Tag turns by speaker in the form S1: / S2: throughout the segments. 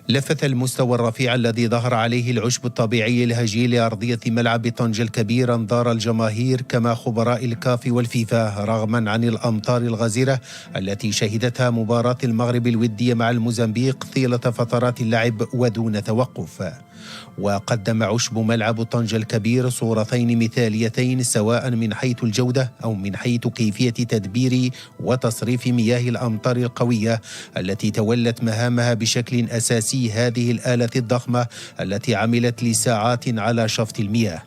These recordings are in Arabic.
S1: لفت المستوى الرفيع الذي ظهر عليه العشب الطبيعي الهجين لأرضية ملعب طنجة الكبير أنظار الجماهير كما خبراء الكاف والفيفا، رغما عن الأمطار الغزيرة التي شهدتها مباراة المغرب الودية مع الموزمبيق طيلة فترات اللعب ودون توقف. وقدم عشب ملعب طنجة الكبير صورتين مثاليتين سواء من حيث الجودة أو من حيث كيفية تدبير وتصريف مياه الأمطار القوية التي تولت مهامها بشكل أساسي هذه الآلة الضخمة التي عملت لساعات على شفط المياه.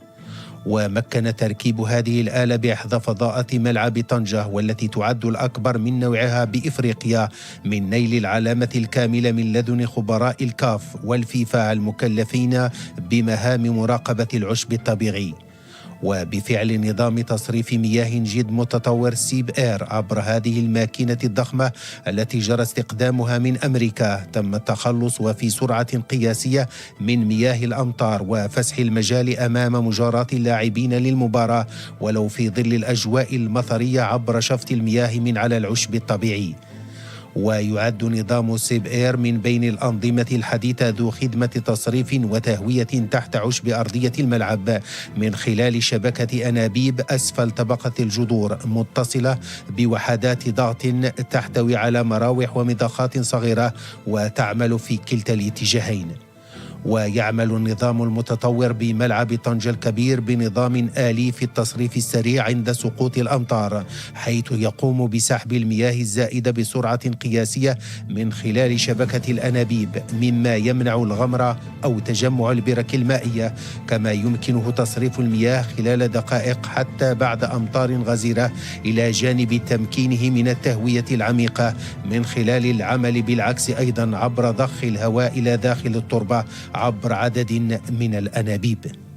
S1: ومكن تركيب هذه الآلة بإحدى فضاءة ملعب طنجة والتي تعد الأكبر من نوعها بإفريقيا من نيل العلامة الكاملة من لدن خبراء الكاف والفيفا المكلفين بمهام مراقبة العشب الطبيعي. وبفعل نظام تصريف مياه جد متطور سيب اير عبر هذه الماكينة الضخمة التي جرى استقدامها من أمريكا، تم التخلص وفي سرعة قياسية من مياه الأمطار وفسح المجال أمام مجاراة اللاعبين للمباراة ولو في ظل الأجواء المطرية عبر شفط المياه من على العشب الطبيعي. ويعد نظام سيب اير من بين الأنظمة الحديثة ذو خدمة تصريف وتهوية تحت عشب أرضية الملعب من خلال شبكة أنابيب أسفل طبقة الجذور متصلة بوحدات ضغط تحتوي على مراوح ومضخات صغيرة وتعمل في كلتا الاتجاهين. ويعمل النظام المتطور بملعب طنجة الكبير بنظام آلي في التصريف السريع عند سقوط الأمطار، حيث يقوم بسحب المياه الزائدة بسرعة قياسية من خلال شبكة الأنابيب مما يمنع الغمر أو تجمع البرك المائية، كما يمكنه تصريف المياه خلال دقائق حتى بعد أمطار غزيرة، إلى جانب تمكينه من التهوية العميقة من خلال العمل بالعكس أيضا عبر ضخ الهواء إلى داخل التربة عبر عدد من الأنابيب.